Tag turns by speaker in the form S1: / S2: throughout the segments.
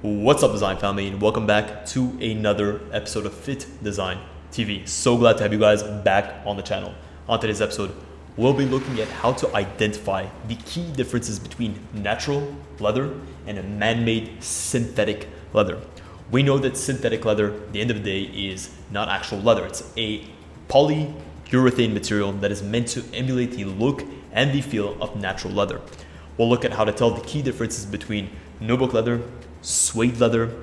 S1: What's up, design family, and welcome back to another episode of Fittdesign TV. So glad to have you guys back on the channel. On today's episode, we'll be looking at how to identify the key differences between natural leather and a man-made synthetic leather. We know that synthetic leather, at the end of the day, is not actual leather. It's a polyurethane material that is meant to emulate the look and the feel of natural leather. We'll look at how to tell the key differences between nubuck leather, suede leather,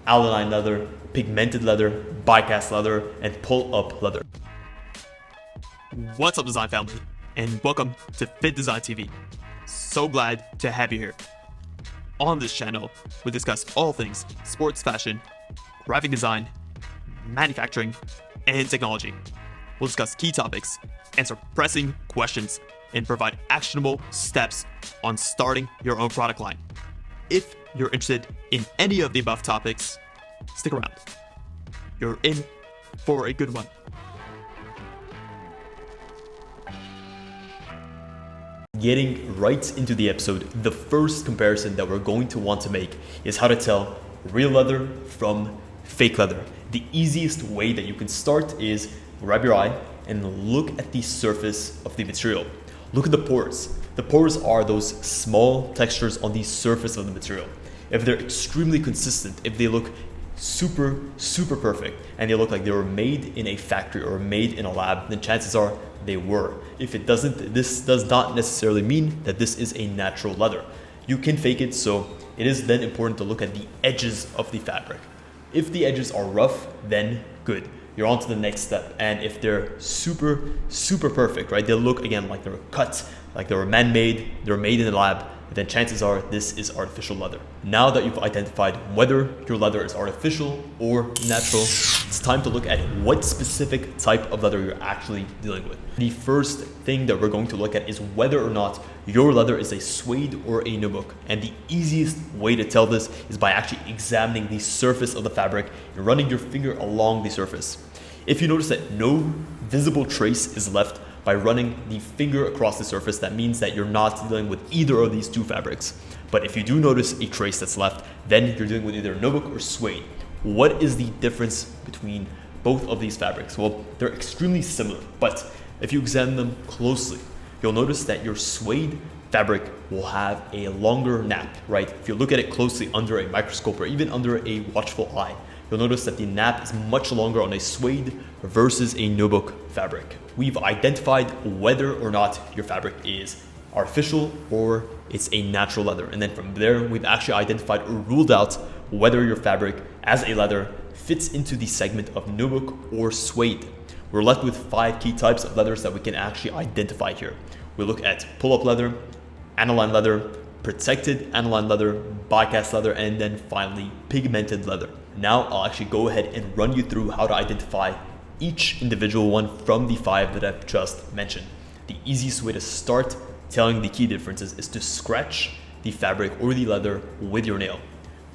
S1: aniline leather, pigmented leather, die-cast leather, and pull-up leather. What's up, design family, and welcome to Fittdesign TV. So glad to have you here. On this channel, we discuss all things sports fashion, graphic design, manufacturing, and technology. We'll discuss key topics, answer pressing questions, and provide actionable steps on starting your own product line. If you're interested in any of the above topics, stick around. You're in for a good one. Getting right into the episode, the first comparison that we're going to want to make is how to tell real leather from fake leather. The easiest way that you can start is grab your eye and look at the surface of the material. Look at the pores. The pores are those small textures on the surface of the material. If they're extremely consistent, if they look super perfect, and they look like they were made in a factory or made in a lab, then chances are they were. If it doesn't, this does not necessarily mean that this is a natural leather. You can fake it, so it is then important to look at the edges of the fabric. If the edges are rough, then good. You're on to the next step. And if they're super perfect, right? They look again like they were cut, like they were man-made, they were made in the lab, then chances are this is artificial leather. Now that you've identified whether your leather is artificial or natural, it's time to look at what specific type of leather you're actually dealing with. The first thing that we're going to look at is whether or not your leather is a suede or a nubuck. And the easiest way to tell this is by actually examining the surface of the fabric and running your finger along the surface. If you notice that no visible trace is left by running the finger across the surface, that means that you're not dealing with either of these two fabrics. But if you do notice a trace that's left, then you're dealing with either nubuck or suede. What is the difference between both of these fabrics? Well, they're extremely similar, but if you examine them closely, you'll notice that your suede fabric will have a longer nap, right? If you look at it closely under a microscope or even under a watchful eye, you'll notice that the nap is much longer on a suede versus a nubuck fabric. We've identified whether or not your fabric is artificial or it's a natural leather. And then from there, we've actually identified or ruled out whether your fabric as a leather fits into the segment of nubuck or suede. We're left with 5 key types of leathers that we can actually identify here. We look at pull-up leather, aniline leather, protected aniline leather, die-cast leather, and then finally pigmented leather. Now I'll actually go ahead and run you through how to identify each individual one from the 5 that I've just mentioned. The easiest way to start telling the key differences is to scratch the fabric or the leather with your nail.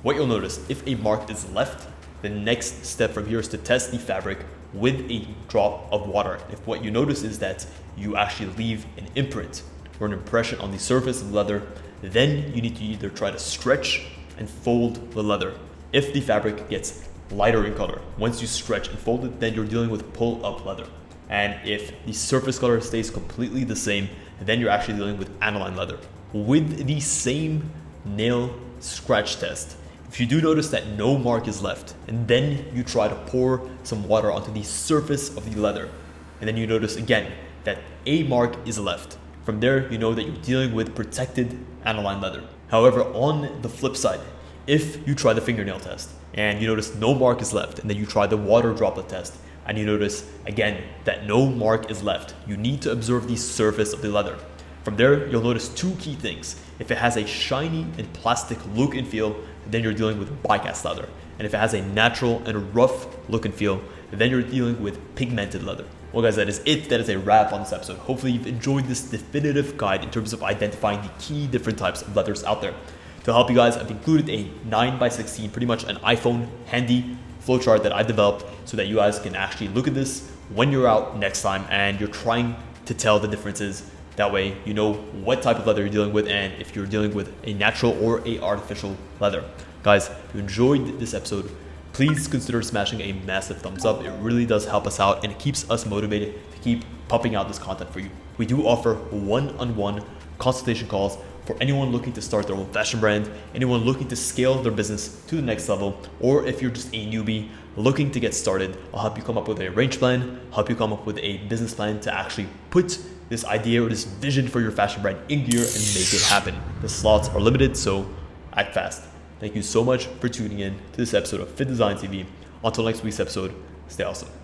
S1: What you'll notice, if a mark is left, the next step from here is to test the fabric with a drop of water. If what you notice is that you actually leave an imprint or an impression on the surface of the leather, then you need to either try to stretch and fold the leather. If the fabric gets lighter in color, once you stretch and fold it, then you're dealing with pull-up leather. And if the surface color stays completely the same, then you're actually dealing with aniline leather. With the same nail scratch test, if you do notice that no mark is left, and then you try to pour some water onto the surface of the leather, and then you notice again that a mark is left, from there you know that you're dealing with protected aniline leather. However, on the flip side, if you try the fingernail test and you notice no mark is left, and then you try the water droplet test and you notice again that no mark is left, you need to observe the surface of the leather. From there, you'll notice 2 key things. If it has a shiny and plastic look and feel, then you're dealing with die-cast leather. And if it has a natural and rough look and feel, then you're dealing with pigmented leather. Well guys, that is it. That is a wrap on this episode. Hopefully you've enjoyed this definitive guide in terms of identifying the key different types of leathers out there. To help you guys, I've included a 9x16, pretty much an iPhone handy flowchart that I developed so that you guys can actually look at this when you're out next time and you're trying to tell the differences That way you know what type of leather you're dealing with and if you're dealing with a natural or a artificial leather. Guys, if you enjoyed this episode, please consider smashing a massive thumbs up. It really does help us out and it keeps us motivated to keep pumping out this content for you. We do offer one-on-one consultation calls for anyone looking to start their own fashion brand, anyone looking to scale their business to the next level, or if you're just a newbie looking to get started. I'll help you come up with a range plan, help you come up with a business plan to actually put this idea or this vision for your fashion brand in gear and make it happen. The slots are limited, so act fast. Thank you so much for tuning in to this episode of Fittdesign TV. Until next week's episode, stay awesome.